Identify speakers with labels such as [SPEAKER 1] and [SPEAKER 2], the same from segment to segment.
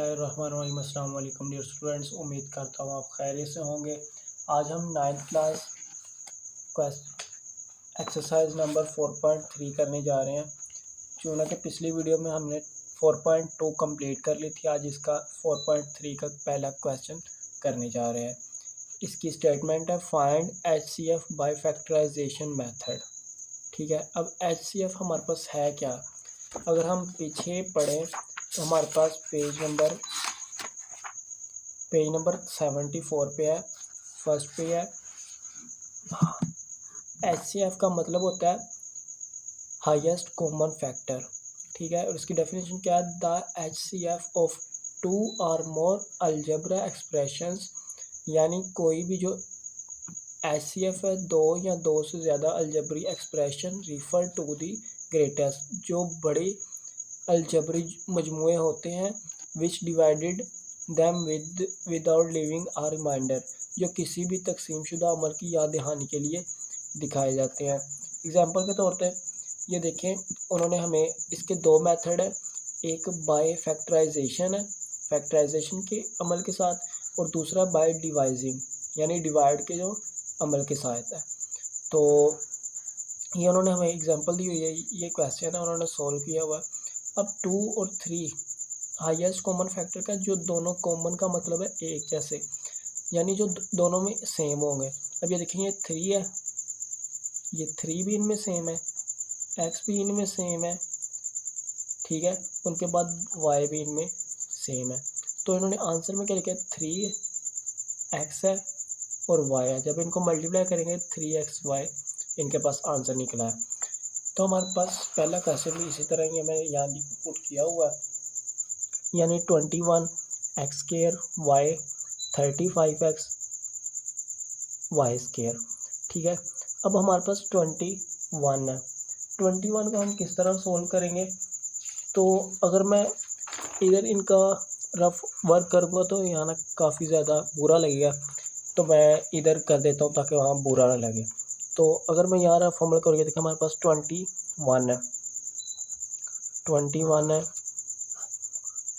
[SPEAKER 1] बिस्मिल्लाहिर्रहमानिर्रहीम। अस्सलाम वालेकुम डियर स्टूडेंट्स, उम्मीद करता हूँ आप खैरियत से होंगे। आज हम 9th क्लास एक्सरसाइज नंबर 4.3 करने जा रहे हैं। चूँकि कि पिछली वीडियो में हमने 4.2 कंप्लीट कर ली थी, आज इसका 4.3 का पहला क्वेश्चन करने जा रहे हैं। इसकी स्टेटमेंट है find HCF by factorization method. ठीक है, अब HCF हमारे पास है क्या? अगर हम पीछे पढ़ें तो हमारे पास पेज नंबर 74 पे है, फर्स्ट पे है। HCF का मतलब होता है हाईएस्ट कॉमन फैक्टर। ठीक है, और इसकी डेफिनेशन क्या है? द HCF ऑफ 2 और मोर अलजेब्रा एक्सप्रेशंस, यानी कोई भी जो HCF है 2 या 2 से ज़्यादा algebra expression refer to the greatest, जो बड़े अलजबरी मजमूए होते हैं, which divided them without leaving a remainder, जो किसी भी तकसीमशुदा अमल की याद दहानी के लिए दिखाए जाते हैं। एग्जांपल के तौर पे ये देखें, उन्होंने हमें इसके दो मेथड है, एक बाय फैक्टराइजेशन है, फैक्टराइजेशन के अमल के साथ, और दूसरा बाय डिवाइजिंग, यानी डिवाइड के जो अमल के साथ है। तो ये उन्होंने हमें एग्जांपल दी हुई है, ये क्वेश्चन है उन्होंने सॉल्व किया हुआ है। अब 2 और 3 हाईएस्ट कॉमन फैक्टर का, जो दोनों कॉमन का मतलब है एक जैसे, यानी जो दोनों में सेम होंगे। अब ये देखें, ये 3 है, ये 3 भी इनमें सेम है, x भी इनमें सेम है, ठीक है, उनके बाद y भी इनमें सेम है। तो इन्होंने आंसर में क्या लिखा है? 3x है और y है। जब इनको मल्टीप्लाई करेंगे 3xy, इनके पास आंसर निकला है। तो हमारे पास पहला क्वेश्चन भी इसी तरह ही हमें यहाँ पुट किया हुआ है, यानी 21x square y 35x y square. ठीक है, अब हमारे पास 21 है। 21 को हम किस तरह सोल्व करेंगे? तो अगर मैं इधर इनका रफ वर्क करूँगा तो यहाँ ना काफ़ी ज़्यादा बुरा लगेगा, तो मैं इधर कर देता हूँ ताकि वहाँ बुरा ना लगे। तो अगर मैं यहाँ रफ अमल करूँगा, देखिए हमारे पास 21 है, 21 है।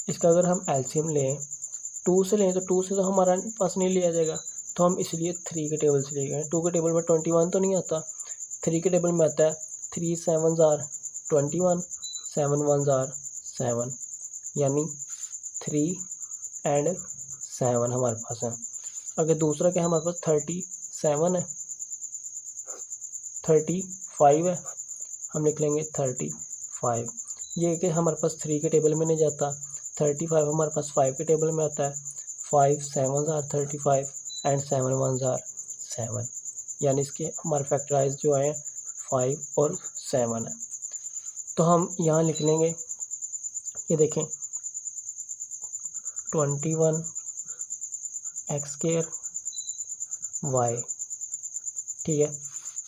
[SPEAKER 1] इसका अगर हम एलसीएम लें 2 से लें, तो 2 से तो हमारा पास नहीं लिया जाएगा, तो हम इसलिए 3 के टेबल से ले गए। 2 के टेबल में 21 तो नहीं आता, 3 के टेबल में आता है 3 7 जार 21, 7 1 जार 7, यानी 3 एंड 7 हमारे पास है। अगर दूसरा क्या हमारे पास 37 है, 35 है, हम लिख लेंगे 35। ये कि हमारे पास 3 के टेबल में नहीं जाता, 35 हमारे पास 5 के टेबल में आता है। 5 7 जार 35 एंड 7 1 जार 7, यानी इसके हमारे फैक्टराइज जो हैं 5 और 7 है। तो हम यहाँ लिख लेंगे, ये देखें 21x स्क्वायर y। ठीक है,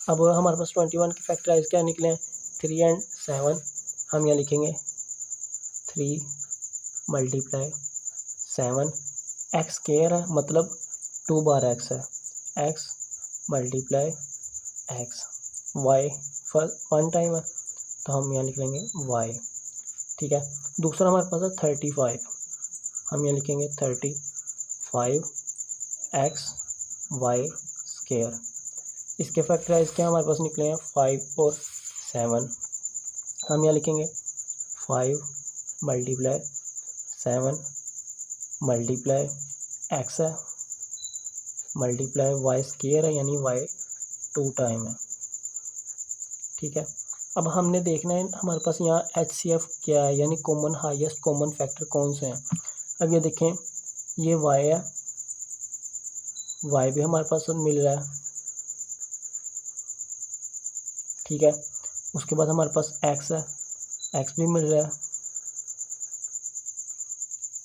[SPEAKER 1] अब हमारे पास 21 के फैक्टराइज क्या निकले हैं? 3 एंड 7। हम यहाँ लिखेंगे 3 मल्टीप्लाई 7, x स्क्वायर है मतलब 2 बार x है, x multiply x, y first 1 time है, तो हम यहाँ लिख लेंगे y। ठीक है, दूसरा हमारे पास है 35, हम यहाँ लिखेंगे 35 x y स्क्वायर। इसके फैक्टराइज क्या हमारे पास निकले हैं? 5 और 7। हम यहाँ लिखेंगे 5 मल्टीप्लाई 7 मल्टीप्लाई x है मल्टीप्लाई y स्क्वायर है, यानी y 2 टाइम है। ठीक है, अब हमने देखना है हमारे पास यहाँ HCF क्या है, यानी कॉमन हाईएस्ट कॉमन फैक्टर कौन से हैं। अब ये देखें, ये y है, y भी हमारे पास मिल रहा है। ठीक है, उसके बाद हमारे पास x है, x भी मिल रहा है।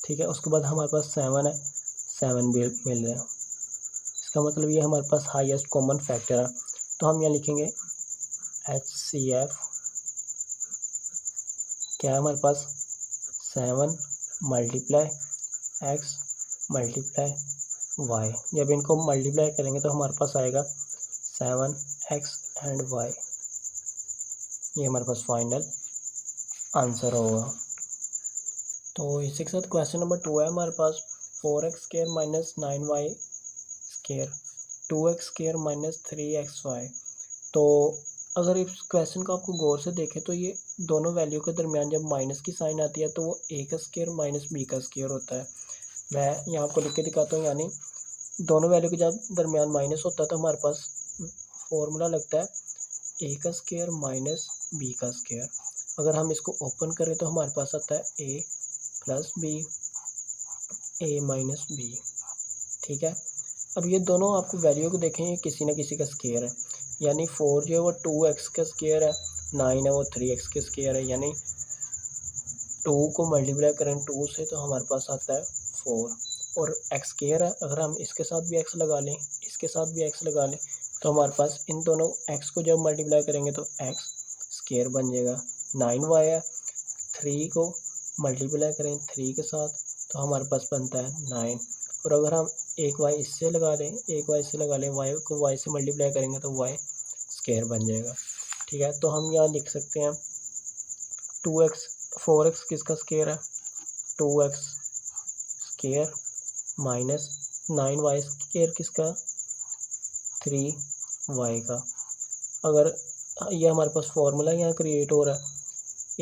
[SPEAKER 1] ठीक है, उसके बाद हमारे पास 7 है, 7 भी मिल रहा है। इसका मतलब ये हमारे पास हाईएस्ट कॉमन फैक्टर है। तो हम यहाँ लिखेंगे HCF क्या है हमारे पास? 7 मल्टीप्लाई x मल्टीप्लाई y। जब इनको मल्टीप्लाई करेंगे तो हमारे पास आएगा 7x एंड y। ये हमारे पास फाइनल आंसर होगा। तो इसी के साथ क्वेश्चन नंबर 2 है हमारे पास 4x² minus 9y² 2x² minus 3xy। तो अगर इस क्वेश्चन को आपको गौर से देखें तो ये दोनों वैल्यू के दरमियान जब माइनस की साइन आती है तो वो a का स्क्वायर माइनस b का स्क्वायर होता है। मैं यहाँ आपको लिख के दिखाता हूँ, यानी दोनों वैल्यू के जब दरमियान माइनस होता है तो हमारे पास फॉर्मूला लगता है a का स्क्वायर माइनस b का स्क्वायर। अगर हम इसको ओपन करें तो हमारे पास आता है a plus b a minus b. ठीक है, अब ये दोनों आपको वैल्यू को देखें, ये किसी न किसी का स्क्वायर है, यानी 4 जो है वो 2x का स्क्वायर है, 9 है वो 3x का स्क्वायर है, यानी 2 को मल्टीप्लाई करें 2 से तो हमारे पास आता है 4 और x स्क्वायर है। अगर हम इसके साथ भी x लगा लें, इसके साथ भी x लगा लें तो हमारे पास इन दोनों x को जब मल्टीप्लाई करेंगे तो x स्क्वायर बन जाएगा। 9y है, 3 को मल्टीप्लाई करें 3 के साथ तो हमारे पास बनता है 9 और अगर हम एक y इससे लगा लें, एक y इससे लगा लें, y को y से मल्टीप्लाई करेंगे तो y स्क्वायर बन जाएगा। ठीक है, तो हम यहाँ लिख सकते हैं 4x किसका स्क्वायर है, 2x square minus 9y square किसका, 3y का। अगर ये हमारे पास फॉर्मूला यहाँ क्रिएट हो रहा है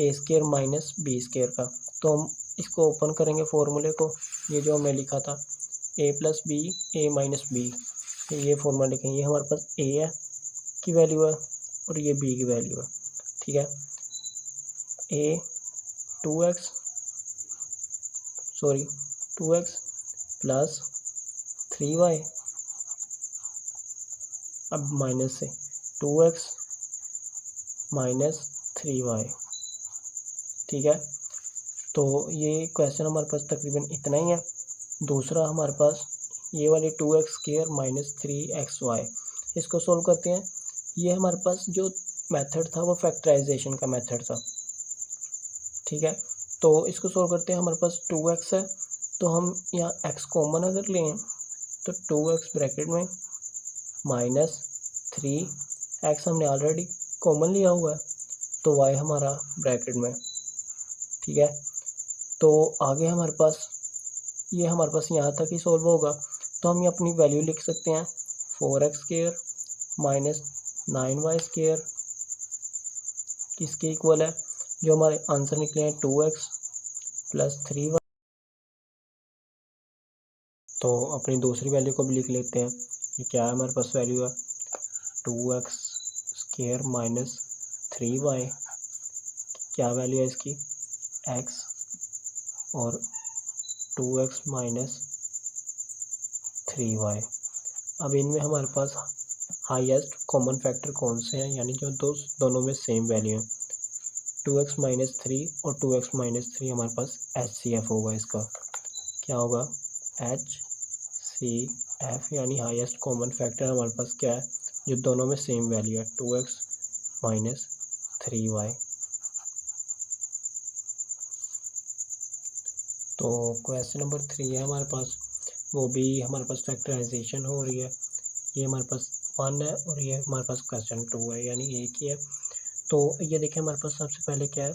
[SPEAKER 1] a square minus b square का, तो हम इसको ओपन करेंगे फॉर्मूले को, ये जो हमने लिखा था a plus b a minus b, ये फॉर्मूला लिखेंगे। ये हमारे पास a है की वैल्यू है और ये b की वैल्यू है। ठीक है, a 2x प्लस 3y, अब माइनस से 2x माइनस 3y। ठीक है, तो ये क्वेश्चन हमारे पास तकरीबन इतना ही है। दूसरा हमारे पास ये वाली 2x स्क्वायर माइनस 3xy, इसको सोल्व करते हैं। ये हमारे पास जो मेथड था वो फैक्टराइजेशन का मेथड था। ठीक है, तो इसको सोल्व करते हैं। हमारे पास 2x है तो हम यहाँ x कॉमन अगर लें तो 2x ब्रैकेट में माइनस 3x हमने ऑलरेडी कॉमन लिया हुआ है तो y हमारा ब्रैकेट में। ठीक है, तो आगे हमारे पास ये हमारे पास यहाँ तक ही सॉल्व होगा, तो हम ये अपनी वैल्यू लिख सकते हैं 4x² माइनस 9y स्क्वायर किसके इक्वल है, जो हमारे आंसर निकले हैं 2x प्लस 3y। तो अपनी दूसरी वैल्यू को भी लिख लेते हैं। ये क्या है, हमारे पास वैल्यू है 2x स्क्वायर माइनस 3y, क्या वैल्यू है इसकी x, और 2x माइनस 3y। अब इनमें हमारे पास हाईएस्ट कॉमन फैक्टर कौन से हैं, यानी जो दोनों में सेम वैल्यू है 2x माइनस 3 और 2x माइनस 3, हमारे पास HCF होगा। इसका क्या होगा, HCF, यानी हाईएस्ट कॉमन फैक्टर हमारे पास क्या है, जो दोनों में सेम वैल्यू है 2x माइनस 3y। तो क्वेश्चन नंबर 3 है हमारे पास, वो भी हमारे पास फैक्टराइजेशन हो रही है। ये हमारे पास 1 है और ये हमारे पास क्वेश्चन 2 है, यानी एक ही है। तो ये देखिए हमारे पास सबसे पहले क्या है,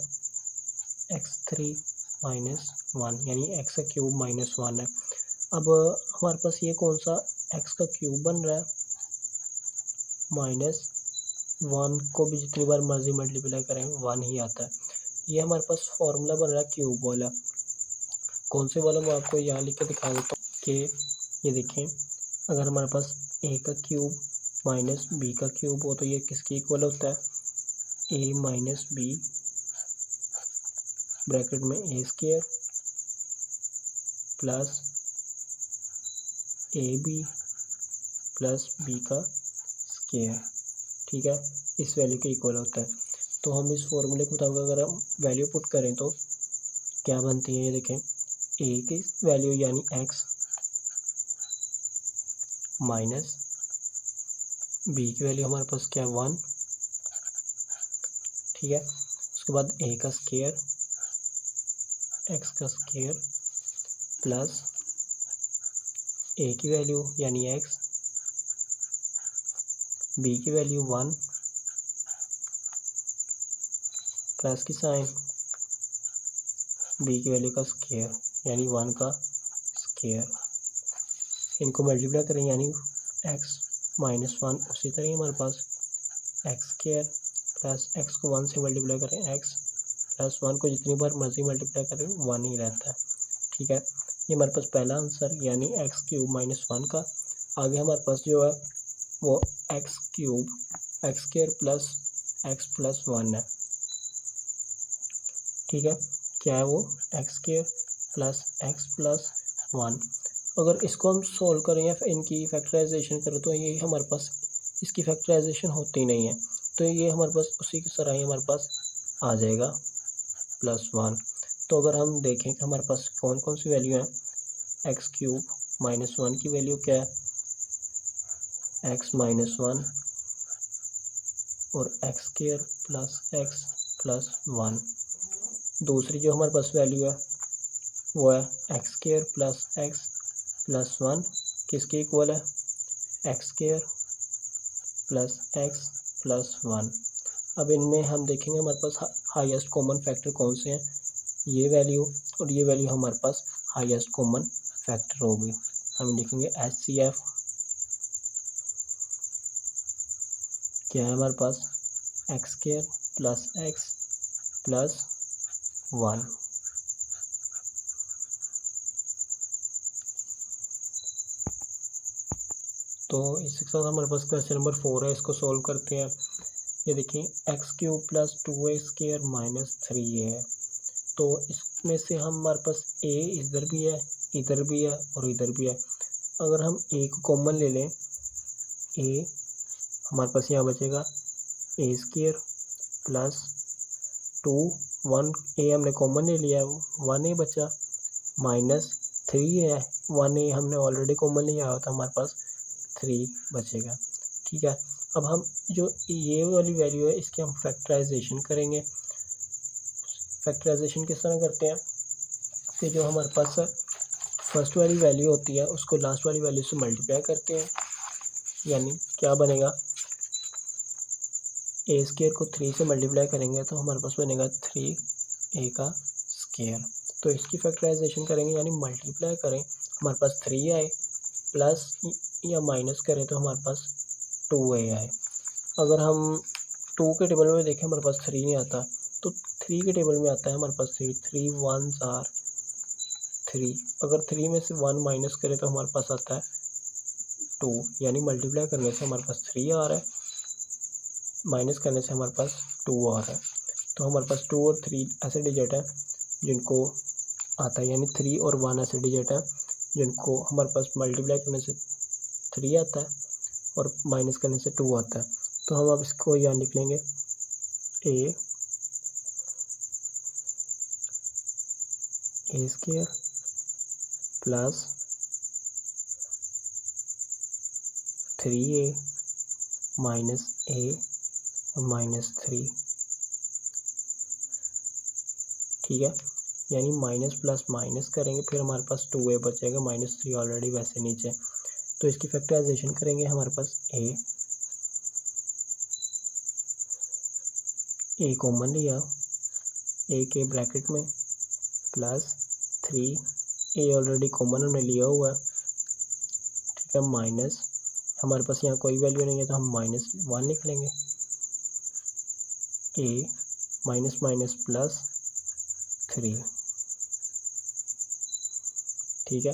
[SPEAKER 1] x3 माइनस 1, यानी x का क्यूब माइनस 1 है। अब हमारे पास ये कौन सा x का क्यूब बन रहा है, माइनस 1 को भी जितनी बार मर्जी मल्टीप्लाई करें 1 ही आता है। ये हमारे पास फॉर्मूला बन रहा है क्यूब वाला। कौन से वाला मैं आपको यहाँ लिख के दिखा देता हूँ कि ये देखें, अगर हमारे पास a का क्यूब माइनस b का क्यूब हो तो ये किसके इक्वल होता है, a माइनस b ब्रैकेट में a square plus ab plus b का स्क्वायर। ठीक है, इस वैल्यू के इक्वल होता है। तो हम इस फॉर्मूले के मुताबिक अगर हम वैल्यू पुट करें तो क्या बनती है, ये देखें a की वैल्यू यानी x माइनस b की वैल्यू हमारे पास क्या है 1। ठीक है, उसके बाद a का स्क्वायर x का स्क्वायर प्लस a की वैल्यू यानी x, b की वैल्यू 1 प्लस की साइन बी की वैल्यू का स्केयर यानी 1 का स्केयर, इनको मल्टीप्लाई करेंगे यानी x माइनस 1, उसी तरह हमारे पास एक्स स्केयर प्लस एक्स को 1 से मल्टीप्लाई करें एक्स प्लस 1 को जितनी बार मर्जी मल्टीप्लाई करें 1 ही रहता है। ठीक है, ये हमारे पास पहला आंसर यानी एक्स क्यूब माइनस 1 का। आगे हमारे पास जो है वो x cube x square plus x plus 1 है। ठीक है, क्या है वो x square plus x plus 1। अगर इसको हम सोल्व करें या इनकी फैक्टराइजेशन करें तो ये हमारे पास इसकी फैक्टराइजेशन होती नहीं है, तो ये हमारे पास उसी की तरह ही हमारे पास आ जाएगा +1। तो अगर हम देखें कि हमारे पास कौन कौन सी वैल्यू है, एक्स क्यूब माइनस 1 की वैल्यू क्या है एक्स माइनस 1 और x square plus x plus 1। दूसरी जो हमारे पास वैल्यू है वो है x square plus x plus 1, किसके इक्वल है x square plus x plus 1। अब इनमें हम देखेंगे हमारे पास हाईएस्ट कॉमन फैक्टर कौन से हैं, ये वैल्यू और ये वैल्यू हमारे पास हाईएस्ट कॉमन फैक्टर होगी। हम लिखेंगे HCF क्या है हमारे पास x square plus x plus 1। तो इसके साथ हमारे पास क्वेश्चन नंबर 4 है, इसको सॉल्व करते हैं। ये देखिए x cube plus 2a square minus 3a है, तो इसमें से हमारे पास a इधर भी है इधर भी है और इधर भी है। अगर हम a को कॉमन ले लें, a हमारे पास यहाँ बचेगा a स्केयर प्लस 2 1 a हमने कॉमन ले लिया 1 a बचा माइनस 3 है 1 a हमने ऑलरेडी कॉमन लिया था, हमारे पास 3 बचेगा। ठीक है, अब हम जो ये वाली वैल्यू है इसकी हम फैक्टराइजेशन करेंगे। फैक्टराइजेशन किस तरह करते हैं कि जो हमारे पास फर्स्ट वाली वैल्यू होती है उसको लास्ट वाली वैल्यू से मल्टीप्लाई करते हैं, यानी क्या बनेगा ए स्केयर को 3 से मल्टीप्लाई करेंगे तो हमारे पास बनेगा 3a का स्केयर। तो इसकी फैक्टराइजेशन करेंगे यानी मल्टीप्लाई करें, हमारे पास 3 आए प्लस या माइनस करें तो हमारे पास 2a आए। अगर हम 2 के टेबल में देखें हमारे पास 3 नहीं आता, तो 3 के टेबल में आता है हमारे पास 3 3 1s are 3। अगर 3 में से 1 माइनस करें तो हमारे पास आता है 2, यानी मल्टीप्लाई करने से हमारे पास 3 आ रहा है, माइनस करने से हमारे पास 2 आ रहा है। तो हमारे पास 2 और 3 ऐसे डिजिट हैं जिनको आता है, यानी 3 और 1 ऐसे डिजिट हैं जिनको हमारे पास मल्टीप्लाई करने से 3 आता है और माइनस करने से 2 आता है। तो हम अब इसको यहाँ लिख लेंगे a square plus 3a minus a और माइनस 3। ठीक है, यानी माइनस प्लस माइनस करेंगे फिर हमारे पास 2a बचेगा, माइनस 3 ऑलरेडी वैसे नीचे। तो इसकी फैक्टराइजेशन करेंगे हमारे पास a कॉमन लिया a के ब्रैकेट में प्लस 3a ऑलरेडी कॉमन हमने लिया हुआ है। ठीक है, माइनस हमारे पास यहाँ कोई वैल्यू नहीं है तो हम -1 लिख लेंगे, a माइनस माइनस प्लस 3। ठीक है,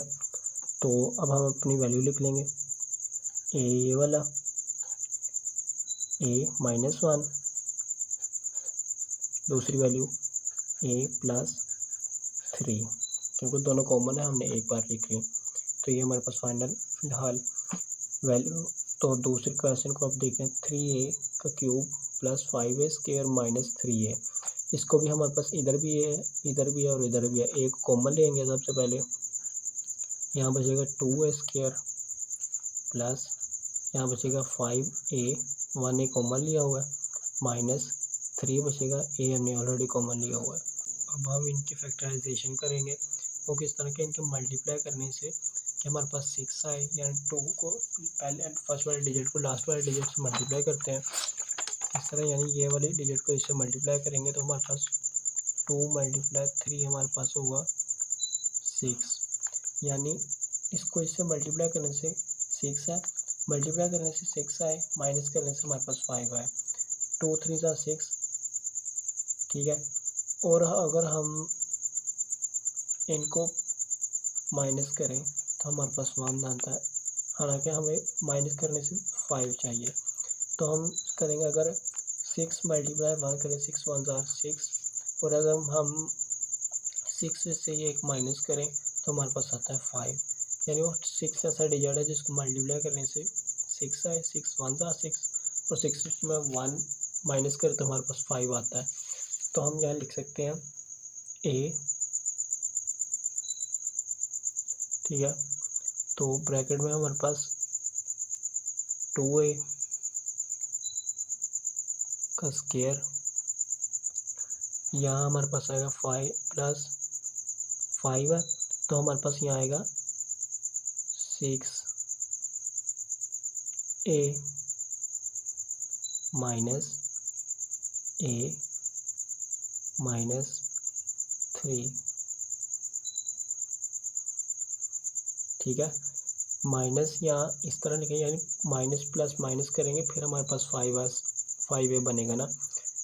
[SPEAKER 1] तो अब हम अपनी वैल्यू लिख लेंगे a ये वाला a -1, दूसरी वैल्यू a प्लस 3, क्योंकि दोनों कॉमन है हमने एक बार लिख ली। तो ये हमारे पास फाइनल फिलहाल वैल्यू। तो दूसरे क्वेश्चन को अब देखें, 3a का cube plus 5a square minus 3a। इसको भी हमारे पास इधर भी है और इधर भी है, एक कॉमन लेंगे सबसे पहले, यहाँ बचेगा 2a स्केयर प्लस यहाँ बचेगा 5a 1a कॉमन लिया हुआ है माइनस 3 बचेगा, a हमने ऑलरेडी कॉमन लिया हुआ है। अब हम इनकी फैक्टराइजेशन करेंगे, वो किस तरह के इनके मल्टीप्लाई करने से कि हमारे पास 6 आए, यानी 2 को पहले फर्स्ट वाले डिजिट को लास्ट वाले डिजिट से मल्टीप्लाई करते हैं इस तरह, यानी ये वाले डिजिट को इससे मल्टीप्लाई करेंगे तो हमारे पास 2 मल्टीप्लाई 3 हमारे पास होगा 6, यानी इसको इससे मल्टीप्लाई करने से 6 है, मल्टीप्लाई करने से 6 आए, माइनस करने से हमारे पास 5 आए, 2 3 ज़ा 6, ठीक है। और अगर हम इनको माइनस करें तो हमारे पास 1 आता है, हालांकि हमें माइनस करने से 5 चाहिए। तो हम करेंगे, अगर 6 मल्टीप्लाई 1 करें, 6 1 ज़ा 6, और अगर हम 6 से ये एक माइनस करें तो हमारे पास आता है 5, यानी वो 6 ऐसा डिजिट है जिसको मल्टीप्लाई करने से 6 आए, 6 1 ज़ा 6, और 6 में 1 माइनस करें तो हमारे पास 5 आता है। तो हम यहाँ लिख सकते हैं a, ठीक है। तो ब्रैकेट में हमारे पास 2a का स्क्वायर, यहाँ हमारे पास आएगा 5 प्लस 5 है, तो हमारे पास यहाँ आएगा 6a माइनस a माइनस 3, ठीक है। माइनस यहाँ इस तरह लिखेंगे, यानी माइनस प्लस माइनस करेंगे, फिर हमारे पास 5a बनेगा ना,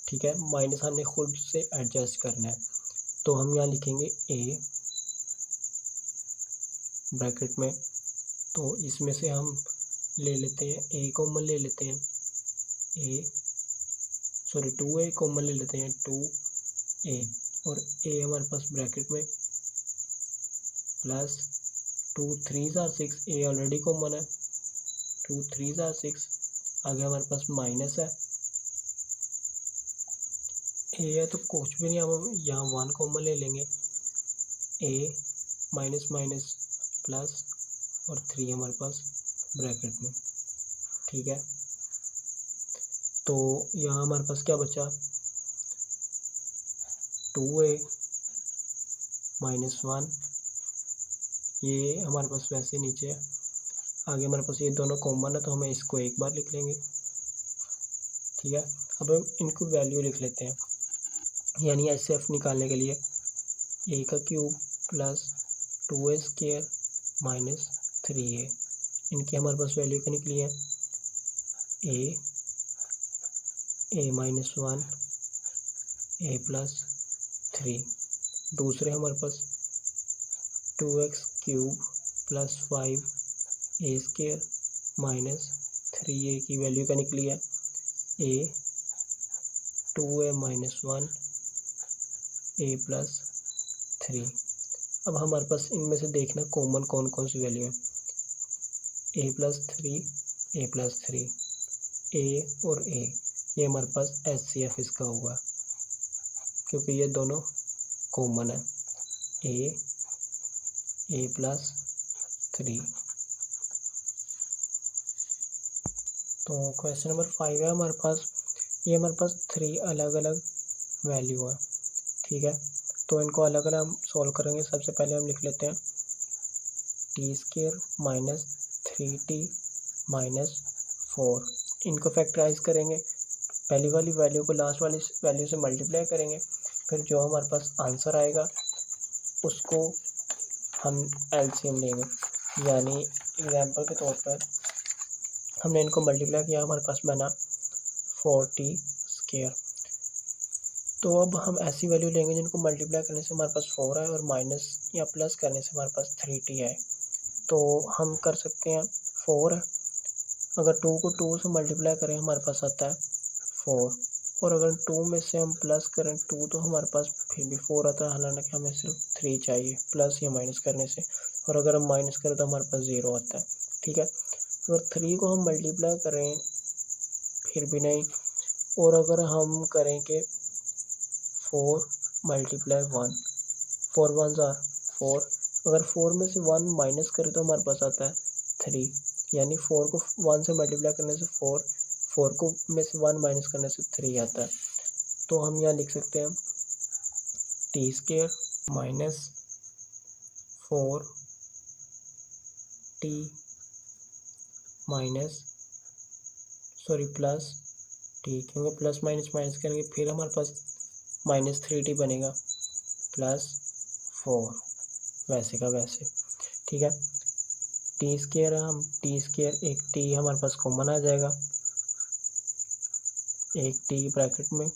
[SPEAKER 1] ठीक है। माइनस हमने खुद से एडजस्ट करना है, तो हम यहाँ लिखेंगे a ब्रैकेट में, तो इसमें से हम ले लेते हैं a कॉमन ले लेते हैं, 2a कॉमन ले लेते हैं, 2a, और a हमारे पास ब्रैकेट में प्लस 2 3 ज़ा 6, a ऑलरेडी कॉमन है, 2 3 ज़ा 6, आगे हमारे पास माइनस है, a है तो कुछ भी नहीं, हम यहाँ 1 कॉमन ले लेंगे, a माइनस माइनस प्लस और 3 हमारे पास ब्रैकेट में, ठीक है। तो यहाँ हमारे पास क्या बचा, 2a माइनस 1, ये हमारे पास वैसे नीचे है, आगे हमारे पास ये दोनों कॉमन है तो हमें इसको एक बार लिख लेंगे, ठीक है। अब हम इनको वैल्यू लिख लेते हैं, यानी HCF निकालने के लिए a का cube plus 2a square minus 3a, इनकी हमारे पास वैल्यू क्या निकली है, a माइनस 1 a प्लस 3, दूसरे हमारे पास 2x cube plus 5a square minus 3a की वैल्यू क्या निकली है, a 2a minus 1 a plus 3। अब हमारे पास इनमें से देखना कॉमन कौन कौन सी वैल्यू है, a plus 3 a plus 3, a और a, ये हमारे पास HCF इसका होगा, क्योंकि ये दोनों कॉमन है, a प्लस 3। तो क्वेश्चन नंबर 5 है हमारे पास, ये हमारे पास 3 अलग अलग वैल्यू है, ठीक है। तो इनको अलग अलग हम सॉल्व करेंगे। सबसे पहले हम लिख लेते हैं T square minus 3t minus 4, इनको फैक्टराइज करेंगे, पहली वाली वैल्यू को लास्ट वाली वैल्यू से मल्टीप्लाई करेंगे, फिर जो हमारे पास आंसर आएगा उसको हम LCM लेंगे, यानी एग्जांपल के तौर पर हमने इनको मल्टीप्लाई किया, हमारे पास बना 4t स्क्वायर। तो अब हम ऐसी वैल्यू लेंगे जिनको मल्टीप्लाई करने से हमारे पास 4 आए और माइनस या प्लस करने से हमारे पास 3t आए। तो हम कर सकते हैं 4, अगर 2 को 2 से मल्टीप्लाई करें हमारे पास आता है 4, और अगर 2 में से हम प्लस करें 2 तो हमारे पास फिर भी 4 आता है, हालांकि हमें सिर्फ 3 चाहिए प्लस या माइनस करने से, और अगर हम माइनस करें तो हमारे पास 0 आता है, ठीक है। अगर 3 को हम मल्टीप्लाई करें फिर भी नहीं, और अगर हम करें कि 4 मल्टीप्लाई 1, 4 1 ज़ा 4, अगर 4 में से 1 माइनस करें तो हमारे पास आता है 3, यानी 4 को 1 से मल्टीप्लाई करने से 4 को में से 1 माइनस करने से 3 आता है। तो हम यहाँ लिख सकते हैं T square minus 4t minus plus t, क्योंकि प्लस माइनस माइनस करेंगे फिर हमारे पास माइनस 3t बनेगा, प्लस 4 वैसे का वैसे। ठीक है, टी स्केयर हम टी स्केयर एक टी हमारे पास कॉमन आ जाएगा, एक टी ब्रैकेट में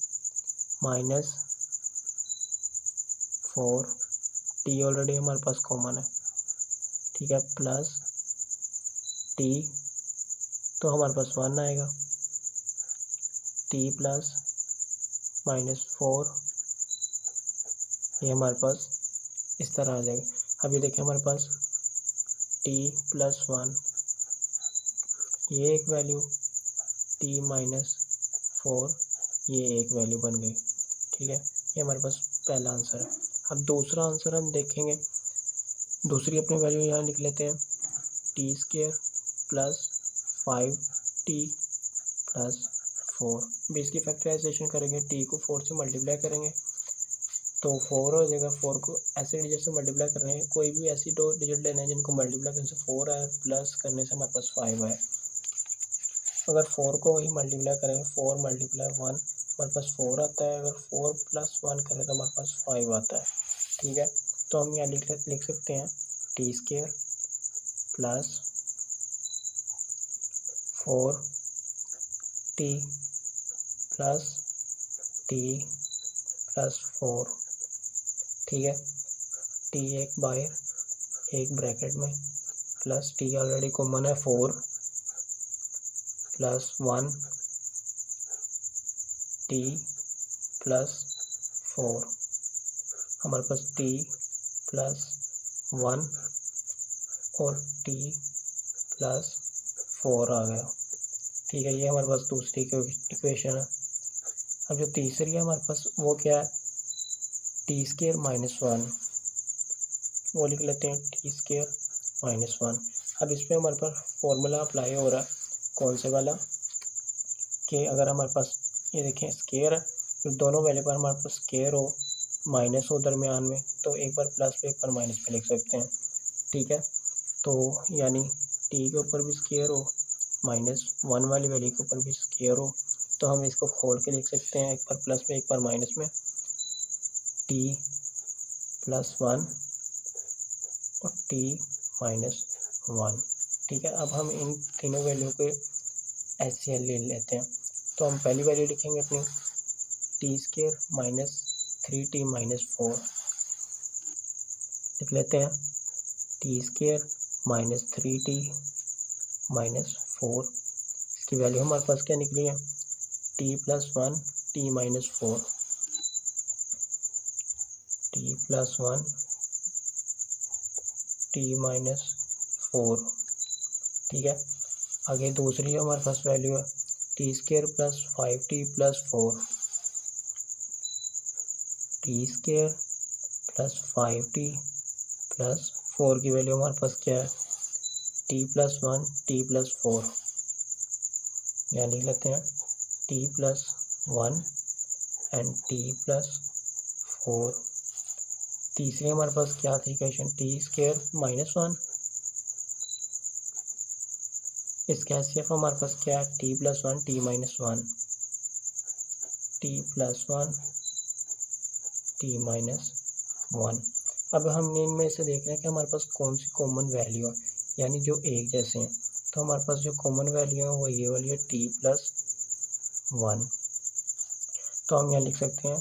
[SPEAKER 1] माइनस 4 टी ऑलरेडी हमारे पास कॉमन है। ठीक है, प्लस टी तो हमारे पास 1 आएगा, टी प्लस माइनस 4 ये हमारे पास इस तरह आ जाएगा। अब ये देखिए हमारे पास टी प्लस 1 ये एक वैल्यू, टी माइनस 4 ये एक वैल्यू बन गई। ठीक है, ये हमारे पास पहला आंसर है। अब दूसरा आंसर हम देखेंगे, दूसरी अपनी वैल्यू यहाँ लिख लेते हैं, T square plus 5t plus 4। भी इसकी फैक्टराइजेशन करेंगे, टी को 4 से मल्टीप्लाई करेंगे तो 4 हो जाएगा। 4 को ऐसे डिजिट से मल्टीप्लाई कर रहे हैं, कोई भी ऐसी दो डिजिट लेने हैं जिनको मल्टीप्लाई करने से 4 आए, प्लस करने से हमारे पास 5 आए। अगर 4 को ही मल्टीप्लाई करेंगे, 4 मल्टीप्लाई 1 हमारे पास 4 आता है, अगर 4 प्लस 1 करें तो हमारे पास 5 आता है। ठीक है, तो हम यहाँ लिख सकते हैं T square plus 4t plus T plus 4। ठीक है, टी एक बाहर एक ब्रैकेट में प्लस टी ऑलरेडी कॉमन है 4 प्लस 1 टी प्लस 4 हमारे पास टी प्लस 1 और टी प्लस 4 आ गया। ठीक है, ये हमारे पास दूसरी इक्वेशन है। अब जो तीसरी है हमारे पास वो क्या है, टी स्केयर माइनस 1, वो लिख लेते हैं टी स्केयर माइनस 1। अब इस पर हमारे पास फॉर्मूला अप्लाई हो रहा है, कौन से वाला, कि अगर हमारे पास ये देखें स्केयर है, तो दोनों वैल्यू पर हमारे पास स्केयर हो माइनस हो दरमियान में, तो एक बार प्लस पे एक बार माइनस पे लिख सकते हैं। ठीक है, तो यानी टी के ऊपर भी स्केयर हो, -1 वाली वैल्यू के ऊपर भी स्केयर हो, तो हम इसको खोल के लिख सकते हैं, एक बार प्लस में एक बार माइनस में, टी प्लस 1 और टी माइनस 1। ठीक है, अब हम इन तीनों वैल्यू के HCL ले लेते हैं। तो हम पहली वैल्यू लिखेंगे अपनी T square minus 3t minus 4 लिख लेते हैं, T square minus 3t minus 4। इसकी वैल्यू हमारे पास क्या निकली है, T plus 1 T minus 4, T plus 1 T minus 4। ठीक है, आगे दूसरी हमारे पास वैल्यू है T square plus 5t plus 4, T square plus 5t plus 4 की वैल्यू हमारे पास क्या है, टी प्लस 1 टी प्लस 4। यहाँ लिख लेते हैं T plus 1 and T plus 4। तीसरी हमारे पास क्या थी इक्वेशन, टी स्केयर माइनस 1, इसका HCF हमारे पास क्या है, T plus 1 T minus 1, T plus 1 T minus 1। अब हम इनमें से देख रहे हैं कि हमारे पास कौन सी कॉमन वैल्यू है, यानी जो एक जैसे हैं। तो हमारे पास जो कॉमन वैल्यू है वो ये वाली है टी प्लस 1। तो हम यहाँ लिख सकते हैं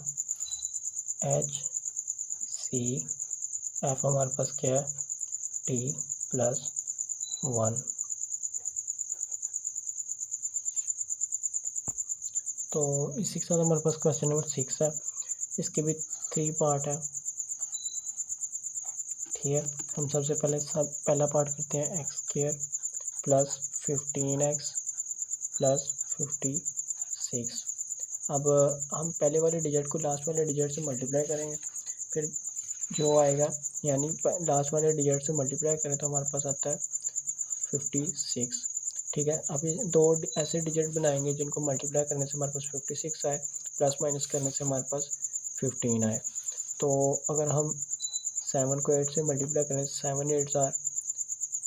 [SPEAKER 1] HCF हमारे पास क्या है, टी प्लस 1। तो इसी के साथ हमारे पास क्वेश्चन नंबर 6 है, इसके भी 3 पार्ट है। ठीक है, हम सबसे पहला पार्ट करते हैं x square plus 15x plus 56। अब हम पहले वाले डिजिट को लास्ट वाले डिजिट से मल्टीप्लाई करेंगे, फिर जो आएगा, यानी लास्ट वाले डिजिट से मल्टीप्लाई करें तो हमारे पास आता है 56। ठीक है, अभी दो ऐसे डिजिट बनाएंगे जिनको मल्टीप्लाई करने से हमारे पास 56 आए, प्लस माइनस करने से हमारे पास 15 आए। तो अगर हम 7 को 8 से मल्टीप्लाई करें, 7 8 आर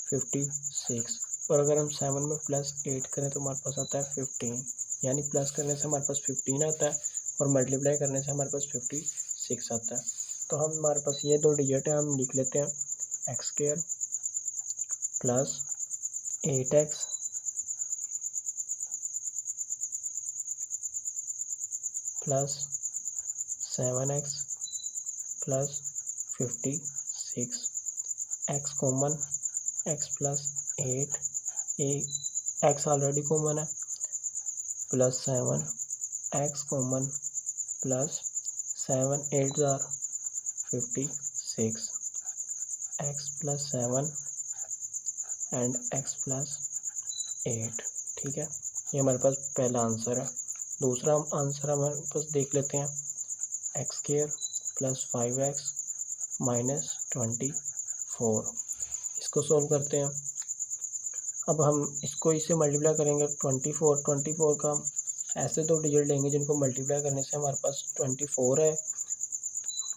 [SPEAKER 1] 56, और अगर हम 7 में प्लस 8 करें तो हमारे पास आता है 15, यानी प्लस करने से हमारे पास 15 आता है और मल्टीप्लाई करने से हमारे पास 56 आता है। तो हम हमारे पास ये दो डिजिट है, हम लिख लेते हैं x square plus 8x plus 7x plus 56, x common, x plus 8, x already common है, प्लस 7, एक्स कॉमन प्लस 7 8 जार 56, x plus 7 and x plus 8। ठीक है, ये हमारे पास पहला आंसर है। दूसरा आंसर हमारे पास देख लेते हैं x square plus 5x minus 24। इसको सोल्व करते हैं। अब हम इसको इससे मल्टीप्लाई करेंगे 24 का हम ऐसे दो डिजिट लेंगे जिनको मल्टीप्लाई करने से हमारे पास 24 है,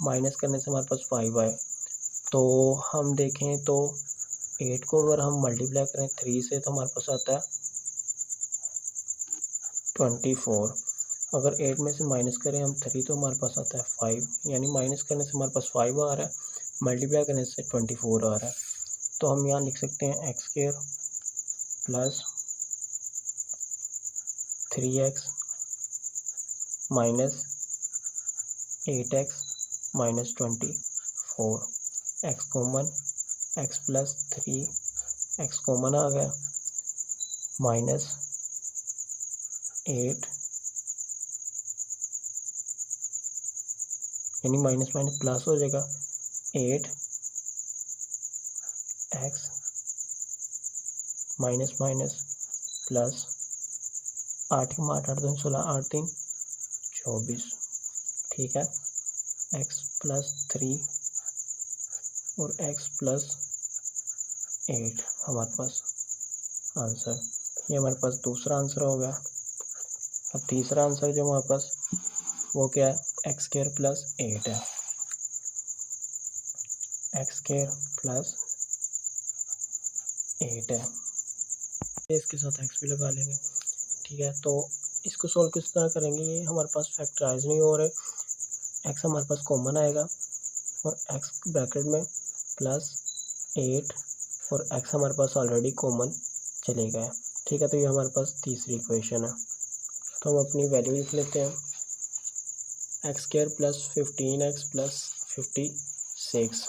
[SPEAKER 1] माइनस करने से हमारे पास 5 है। तो हम देखें तो 8 को अगर हम मल्टीप्लाई करें 3 से तो हमारे पास आता है 24। अगर 8 में से माइनस करें हम 3 तो हमारे पास आता है 5, यानी माइनस करने से हमारे पास 5 आ रहा है, मल्टीप्लाई करने से 24 आ रहा है। तो हम यहाँ लिख सकते हैं x square plus 3x minus 8x minus 24, x common, x plus 3, x common आ गया, माइनस 8, यानी माइनस माइनस प्लस हो जाएगा 8 एक्स माइनस माइनस प्लस 8 के 8 8 2 16, 8 3 24। ठीक है, एक्स प्लस 3 और एक्स प्लस 8 हमारे पास आंसर। ये हमारे पास दूसरा आंसर हो गया। अब तीसरा आंसर जो हमारे पास वो क्या है, एक्स स्क्वायर प्लस 8 है, एक्स स्क्वायर प्लस 8 है, इसके साथ एक्स भी लगा लेंगे। ठीक है, तो इसको सोल्व किस तरह करेंगे, ये हमारे पास फैक्टराइज नहीं हो रहे, एक्स हमारे पास कॉमन आएगा और एक्स ब्रैकेट में प्लस 8 और एक्स हमारे पास ऑलरेडी कॉमन चले गए। ठीक है, तो ये हमारे पास तीसरी इक्वेशन है। तो हम अपनी वैल्यू लिख लेते हैं x square plus 15x plus 56,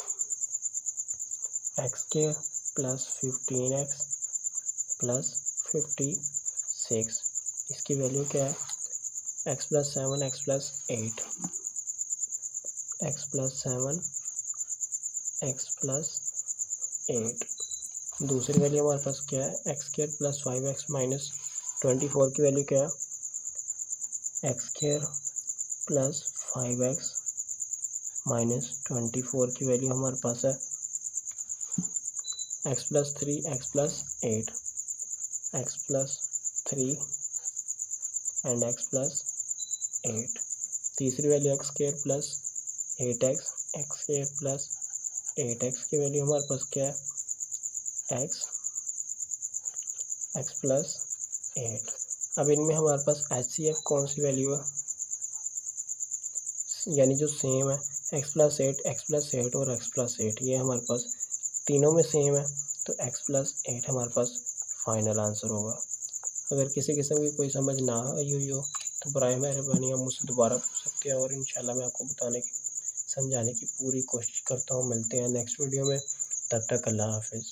[SPEAKER 1] x square plus 15x plus 56, इसकी वैल्यू क्या है, x plus 7 x plus 8, x plus 7 x plus 8। दूसरी वैल्यू हमारे पास क्या है, x square plus 5x minus 24 की वैल्यू क्या है, x square plus 5x minus 24 की वैल्यू हमारे पास है x plus 3 x plus 8, x plus 3 and x plus 8। तीसरी value x square plus 8x, x square plus 8x की वैल्यू हमारे पास क्या है, एक्स प्लस 8। अब इनमें हमारे पास HCF कौन सी वैल्यू है, यानी जो सेम है एक्स प्लस 8 और एक्स प्लस 8, ये हमारे पास तीनों में सेम है, तो एक्स प्लस 8 हमारे पास फाइनल आंसर होगा। अगर किसी किस्म की कोई समझ ना आई हुई हो तो बराए मेहरबानी आप मुझसे दोबारा पूछ सकते हैं और इंशाल्लाह मैं आपको समझाने की पूरी कोशिश करता हूँ। मिलते हैं नेक्स्ट वीडियो में, तब तक अल्लाह हाफिज़।